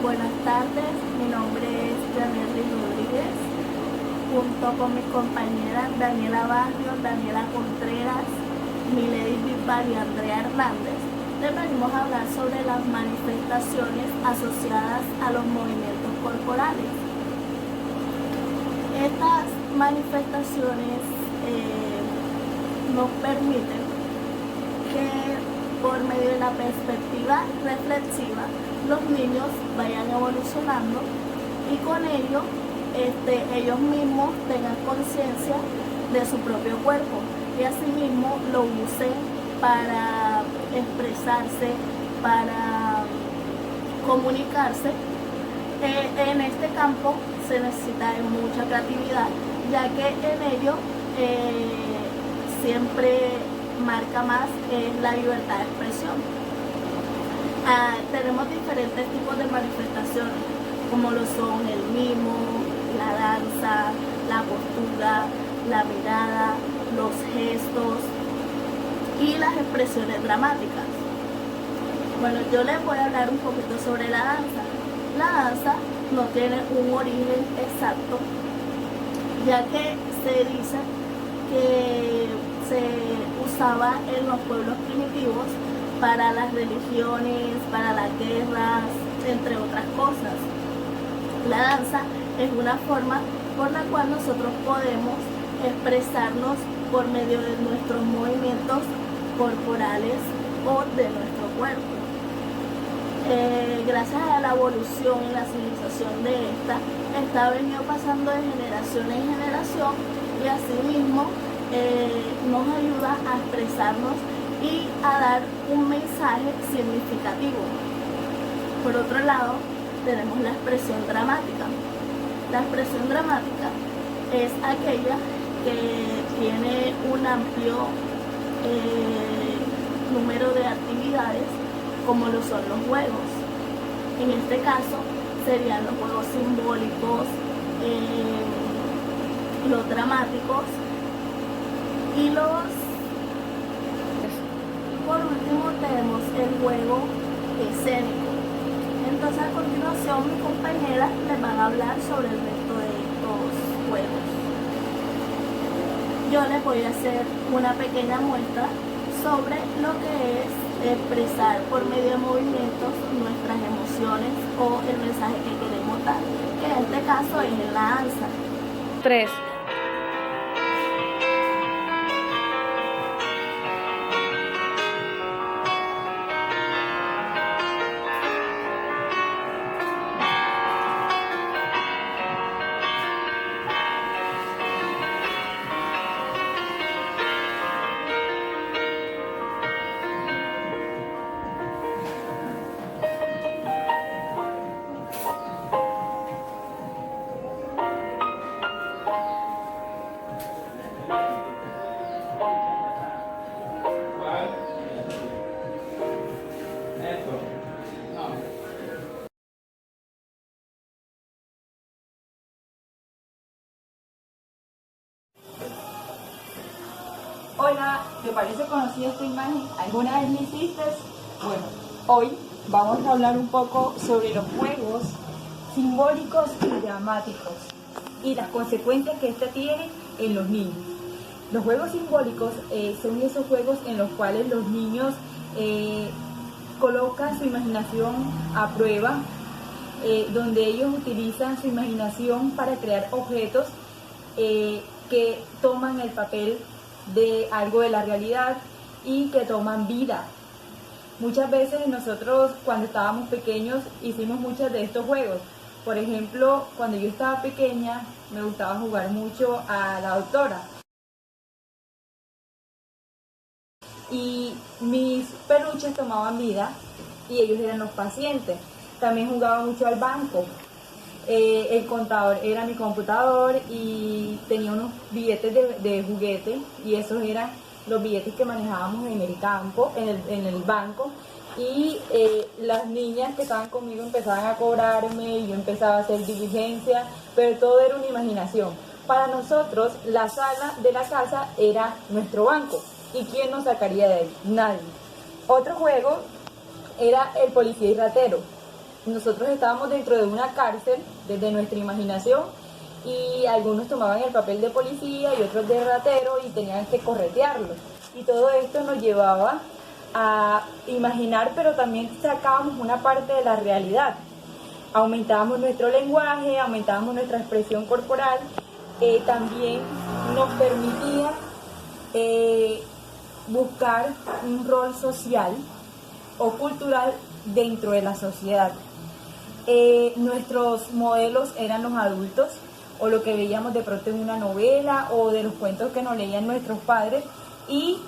Buenas tardes, mi nombre es Daniela Rodríguez, junto con mis compañeras Daniela Barrio, Daniela Contreras, Milady Bisbal y Andrea Hernández. Les venimos a hablar sobre las manifestaciones asociadas a los movimientos corporales. Estas manifestaciones nos permiten que por medio de la perspectiva reflexiva los niños vayan evolucionando y con ello ellos mismos tengan conciencia de su propio cuerpo y asimismo lo usen para expresarse, para comunicarse. En este campo se necesita de mucha creatividad, ya que en ello siempre marca más la libertad de expresión. Tenemos diferentes tipos de manifestaciones, como lo son el mimo, la danza, la postura, la mirada, los gestos y las expresiones dramáticas. Bueno, yo les voy a hablar un poquito sobre la danza. La danza no tiene un origen exacto, ya que se dice que se usaba en los pueblos primitivos para las religiones, para las guerras, entre otras cosas. La danza es una forma por la cual nosotros podemos expresarnos por medio de nuestros movimientos corporales o de nuestro cuerpo. Gracias a la evolución y la civilización de esta ha venido pasando de generación en generación y asimismo nos ayuda a expresarnos y a dar un mensaje significativo. Por otro lado, tenemos la expresión dramática. La expresión dramática es aquella que tiene un amplio número de actividades, como lo son los juegos. En este caso serían los juegos simbólicos, los dramáticos y por último tenemos el juego escénico. Entonces a continuación mis compañeras les van a hablar sobre el resto de estos juegos. Yo les voy a hacer una pequeña muestra sobre lo que es expresar por medio de movimientos nuestras emociones o el mensaje que queremos dar, que en este caso es en la danza. 3. Hola, ¿te parece conocida esta imagen? ¿Alguna vez la hiciste? Bueno, hoy vamos a hablar un poco sobre los juegos simbólicos y dramáticos y las consecuencias que ésta tiene en los niños. Los juegos simbólicos son esos juegos en los cuales los niños colocan su imaginación a prueba, donde ellos utilizan su imaginación para crear objetos que toman el papel de algo de la realidad y que toman vida. Muchas veces nosotros cuando estábamos pequeños hicimos muchos de estos juegos. Por ejemplo, cuando yo estaba pequeña me gustaba jugar mucho a la doctora y mis peluches tomaban vida y ellos eran los pacientes. También jugaba mucho al banco. El contador era mi computador y tenía unos billetes de juguete y esos eran los billetes que manejábamos en el campo, en el banco, y las niñas que estaban conmigo empezaban a cobrarme y yo empezaba a hacer diligencia, pero todo era una imaginación. Para nosotros la sala de la casa era nuestro banco y ¿quién nos sacaría de ahí? Nadie. Otro juego era el policía y ratero. nosotros estábamos dentro de una cárcel desde nuestra imaginación y algunos tomaban el papel de policía y otros de ratero y tenían que corretearlo. Y todo esto nos llevaba a imaginar, pero también sacábamos una parte de la realidad. Aumentábamos nuestro lenguaje, aumentábamos nuestra expresión corporal, también nos permitía buscar un rol social o cultural dentro de la sociedad. Nuestros modelos eran los adultos o lo que veíamos de pronto en una novela o de los cuentos que nos leían nuestros padres, y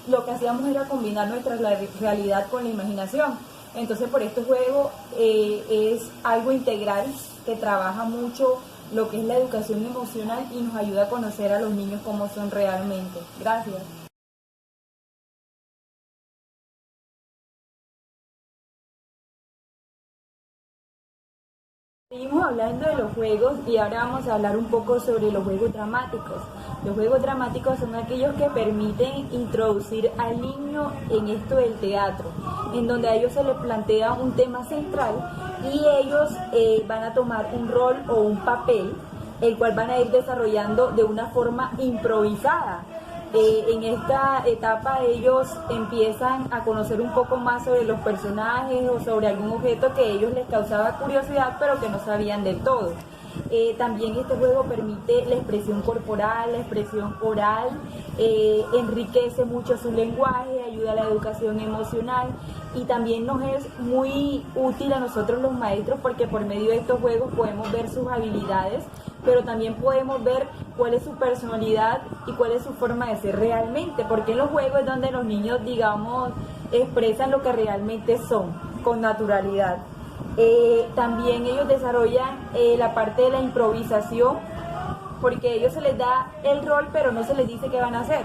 lo que hacíamos era combinar nuestra realidad con la imaginación. Entonces por este juego es algo integral que trabaja mucho lo que es la educación emocional y nos ayuda a conocer a los niños como son realmente. Gracias. Seguimos hablando de los juegos y ahora vamos a hablar un poco sobre los juegos dramáticos. Los juegos dramáticos son aquellos que permiten introducir al niño en esto del teatro, en donde a ellos se les plantea un tema central y ellos van a tomar un rol o un papel, el cual van a ir desarrollando de una forma improvisada. En esta etapa ellos empiezan a conocer un poco más sobre los personajes o sobre algún objeto que a ellos les causaba curiosidad pero que no sabían del todo. También este juego permite la expresión corporal, la expresión oral, enriquece mucho su lenguaje, ayuda a la educación emocional y también nos es muy útil a nosotros los maestros porque por medio de estos juegos podemos ver sus habilidades, pero también podemos ver cuál es su personalidad y cuál es su forma de ser realmente, porque en los juegos es donde los niños, digamos, expresan lo que realmente son, con naturalidad. También ellos desarrollan la parte de la improvisación, porque a ellos se les da el rol, pero no se les dice qué van a hacer.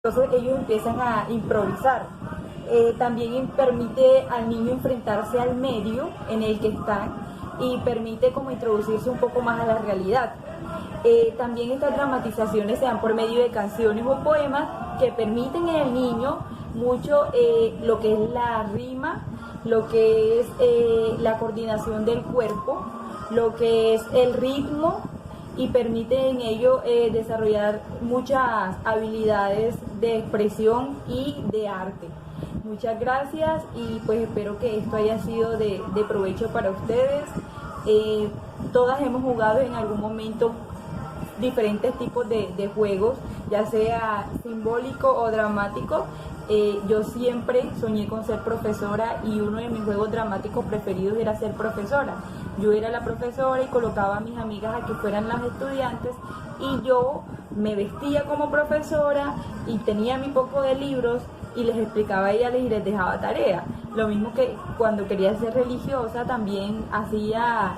Entonces ellos empiezan a improvisar. También permite al niño enfrentarse al medio en el que están y permite como introducirse un poco más a la realidad. También estas dramatizaciones se dan por medio de canciones o poemas que permiten en el niño mucho lo que es la rima, lo que es la coordinación del cuerpo, lo que es el ritmo y permite en ello desarrollar muchas habilidades de expresión y de arte. Muchas gracias y pues espero que esto haya sido de provecho para ustedes. Todas hemos jugado en algún momento diferentes tipos de juegos, ya sea simbólico o dramático. Yo siempre soñé con ser profesora y uno de mis juegos dramáticos preferidos era ser profesora. Yo era la profesora y colocaba a mis amigas a que fueran las estudiantes y yo me vestía como profesora y tenía mi poco de libros y les explicaba a ellas y les dejaba tarea. Lo mismo que cuando quería ser religiosa también hacía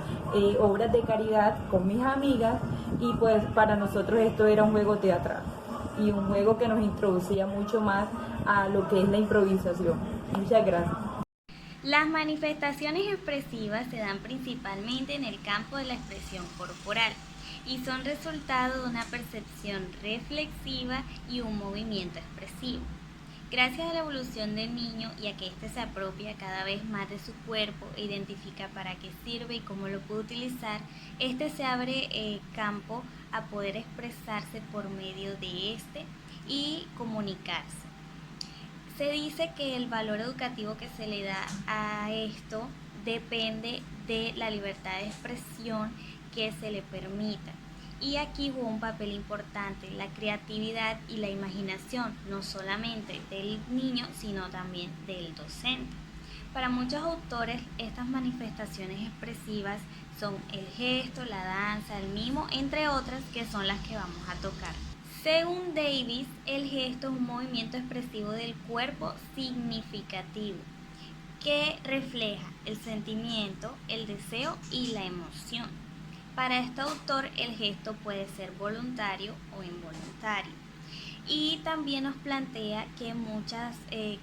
obras de caridad con mis amigas y pues para nosotros esto era un juego teatral y un juego que nos introducía mucho más a lo que es la improvisación. Muchas gracias. Las manifestaciones expresivas se dan principalmente en el campo de la expresión corporal y son resultado de una percepción reflexiva y un movimiento expresivo. Gracias a la evolución del niño y a que éste se apropia cada vez más de su cuerpo e identifica para qué sirve y cómo lo puede utilizar, este se abre campo a poder expresarse por medio de este y comunicarse. Se dice que el valor educativo que se le da a esto depende de la libertad de expresión que se le permita. Y aquí juega un papel importante la creatividad y la imaginación, no solamente del niño, sino también del docente. Para muchos autores, estas manifestaciones expresivas son el gesto, la danza, el mimo, entre otras que son las que vamos a tocar. Según Davis, el gesto es un movimiento expresivo del cuerpo significativo que refleja el sentimiento, el deseo y la emoción. Para este autor, el gesto puede ser voluntario o involuntario. Y también nos plantea que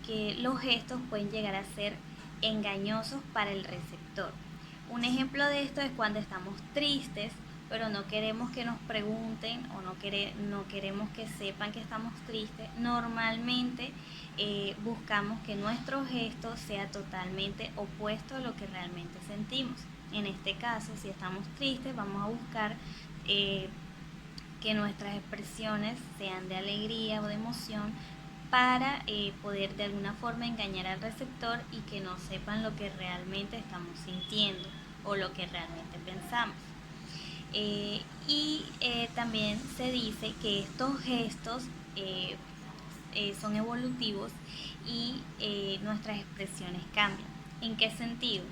que los gestos pueden llegar a ser engañosos para el receptor. Un ejemplo de esto es cuando estamos tristes pero no queremos que nos pregunten o no queremos que sepan que estamos tristes, normalmente buscamos que nuestro gesto sea totalmente opuesto a lo que realmente sentimos. En este caso, si estamos tristes, vamos a buscar que nuestras expresiones sean de alegría o de emoción para poder de alguna forma engañar al receptor y que no sepan lo que realmente estamos sintiendo o lo que realmente pensamos. También se dice que estos gestos son evolutivos y nuestras expresiones cambian. ¿En qué sentido?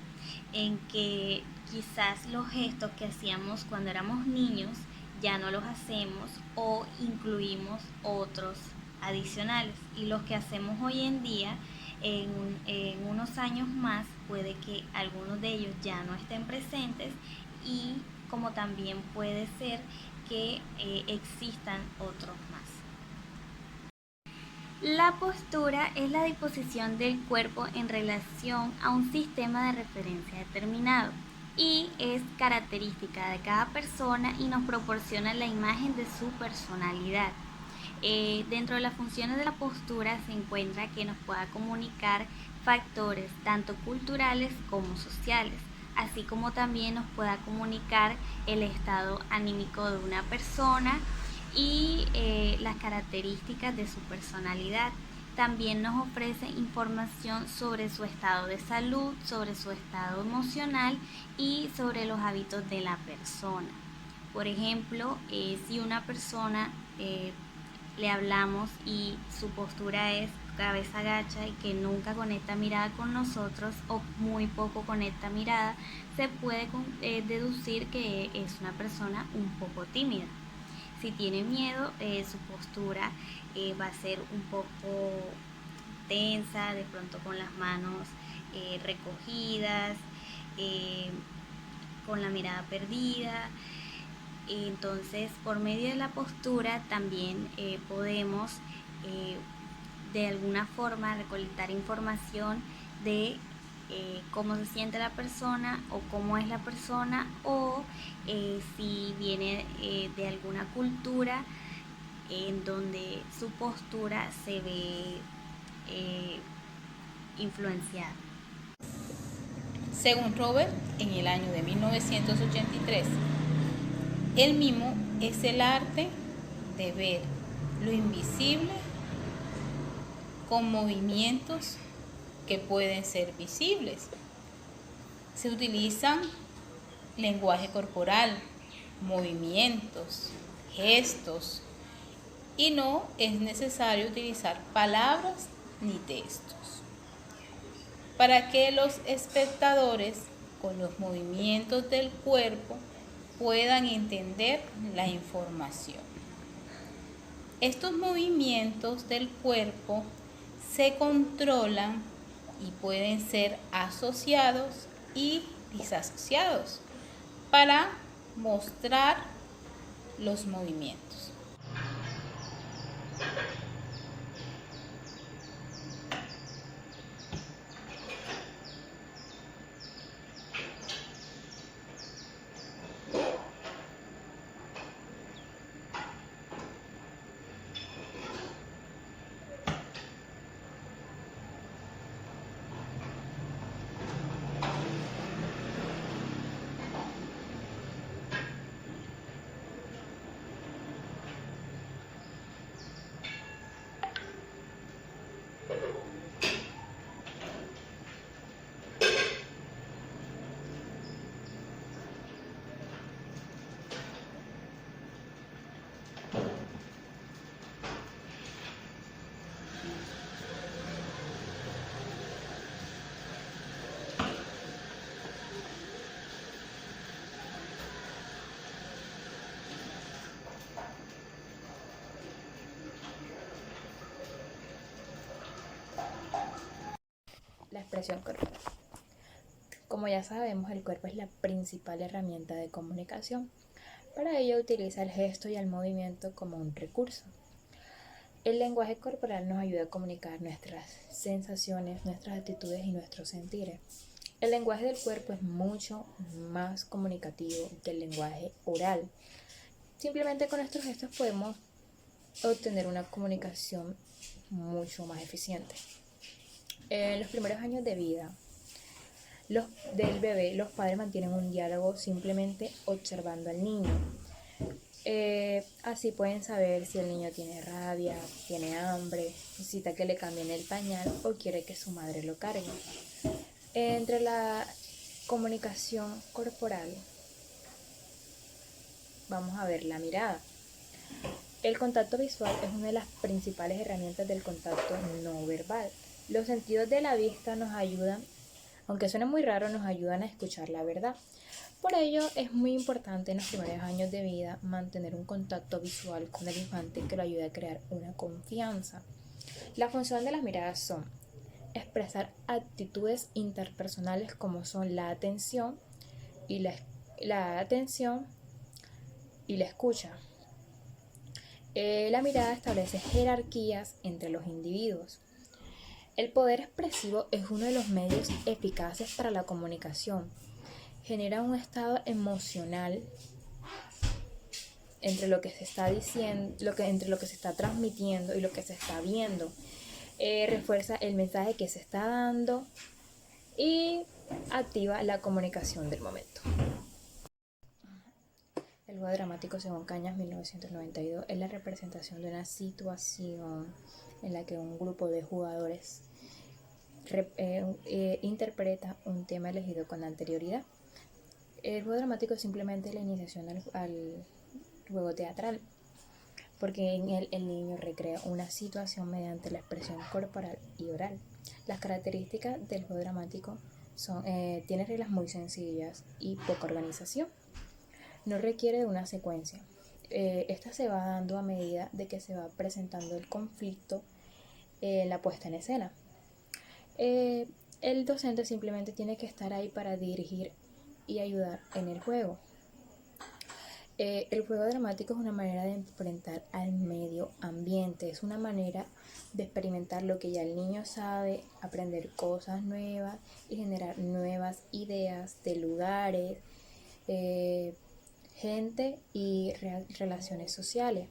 En que quizás los gestos que hacíamos cuando éramos niños ya no los hacemos o incluimos otros adicionales, y los que hacemos hoy en día en unos años más puede que algunos de ellos ya no estén presentes, y como también puede ser que existan otros más. La postura es la disposición del cuerpo en relación a un sistema de referencia determinado y es característica de cada persona y nos proporciona la imagen de su personalidad. Dentro de las funciones de la postura se encuentra que nos pueda comunicar factores tanto culturales como sociales, así como también nos pueda comunicar el estado anímico de una persona y las características de su personalidad. También nos ofrece información sobre su estado de salud, sobre su estado emocional y sobre los hábitos de la persona. Por ejemplo, si una persona le hablamos y su postura es cabeza agacha y que nunca conecta mirada con nosotros o muy poco conecta mirada, se puede deducir que es una persona un poco tímida. Si tiene miedo, su postura va a ser un poco tensa, de pronto con las manos recogidas, con la mirada perdida. Entonces, por medio de la postura también podemos de alguna forma recolectar información de cómo se siente la persona o cómo es la persona, o si viene de alguna cultura en donde su postura se ve influenciada. Según Robert, en el año de 1983, el mimo es el arte de ver lo invisible con movimientos que pueden ser visibles. Se utilizan lenguaje corporal, movimientos, gestos, y no es necesario utilizar palabras ni textos para que los espectadores, con los movimientos del cuerpo, puedan entender la información. Estos movimientos del cuerpo se controlan y pueden ser asociados y disasociados para mostrar los movimientos. La expresión corporal. Como ya sabemos, el cuerpo es la principal herramienta de comunicación. Para ello utiliza el gesto y el movimiento como un recurso. El lenguaje corporal nos ayuda a comunicar nuestras sensaciones, nuestras actitudes y nuestros sentires. El lenguaje del cuerpo es mucho más comunicativo que el lenguaje oral. Simplemente con estos gestos podemos obtener una comunicación mucho más eficiente. En los primeros años de vida del bebé, los padres mantienen un diálogo simplemente observando al niño. Así pueden saber si el niño tiene rabia, tiene hambre, necesita que le cambien el pañal o quiere que su madre lo cargue. Entre la comunicación corporal, vamos a ver la mirada. El contacto visual es una de las principales herramientas del contacto no verbal. Los sentidos de la vista nos ayudan, aunque suene muy raro, nos ayudan a escuchar la verdad. Por ello, es muy importante en los primeros años de vida mantener un contacto visual con el infante que lo ayude a crear una confianza. La función de las miradas son expresar actitudes interpersonales como son la atención y la escucha. La mirada establece jerarquías entre los individuos. El poder expresivo es uno de los medios eficaces para la comunicación. Genera un estado emocional entre lo que se está diciendo, entre lo que se está transmitiendo y lo que se está viendo. Refuerza el mensaje que se está dando y activa la comunicación del momento. El juego dramático, según Cañas 1992, es la representación de una situación en la que un grupo de jugadores interpreta un tema elegido con anterioridad. El juego dramático es simplemente la iniciación al juego teatral, porque en él el niño recrea una situación mediante la expresión corporal y oral. Las características del juego dramático tiene reglas muy sencillas y poca organización. No requiere de una secuencia. Esta se va dando a medida de que se va presentando el conflicto en la puesta en escena. El docente simplemente tiene que estar ahí para dirigir y ayudar en el juego. El juego dramático es una manera de enfrentar al medio ambiente, es una manera de experimentar lo que ya el niño sabe, aprender cosas nuevas y generar nuevas ideas de lugares, gente y relaciones sociales.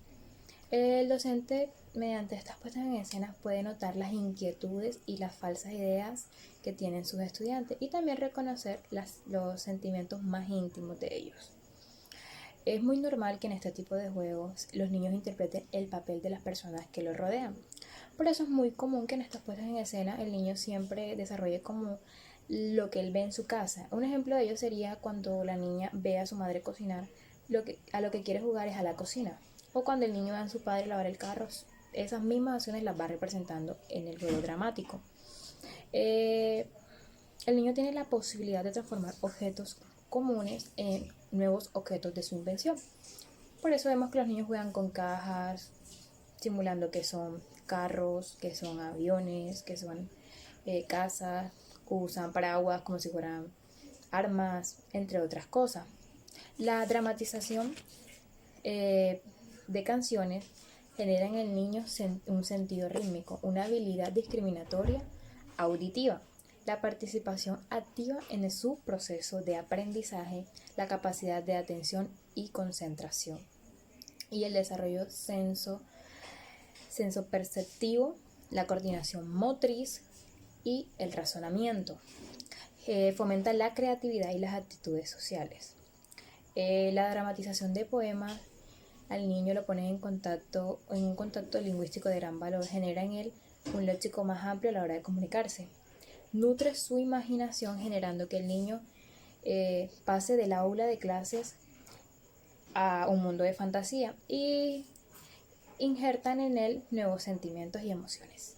El docente, mediante estas puestas en escena, puede notar las inquietudes y las falsas ideas que tienen sus estudiantes y también reconocer los sentimientos más íntimos de ellos. Es muy normal que en este tipo de juegos los niños interpreten el papel de las personas que los rodean. Por eso es muy común que en estas puestas en escena el niño siempre desarrolle como lo que él ve en su casa. Un ejemplo de ello sería cuando la niña ve a su madre cocinar, a lo que quiere jugar es a la cocina. O cuando el niño ve a su padre lavar el carro, esas mismas acciones las va representando en el juego dramático. El niño tiene la posibilidad de transformar objetos comunes en nuevos objetos de su invención. Por eso vemos que los niños juegan con cajas, simulando que son carros, que son aviones, que son casas, usan paraguas como si fueran armas, entre otras cosas. La dramatización de canciones genera en el niño un sentido rítmico, una habilidad discriminatoria auditiva, la participación activa en su proceso de aprendizaje, la capacidad de atención y concentración, y el desarrollo sensoperceptivo, la coordinación motriz y el razonamiento. Fomenta la creatividad y las actitudes sociales. La dramatización de poemas al niño lo pone en un contacto lingüístico de gran valor, genera en él un léxico más amplio a la hora de comunicarse. Nutre su imaginación generando que el niño pase del aula de clases a un mundo de fantasía y injertan en él nuevos sentimientos y emociones.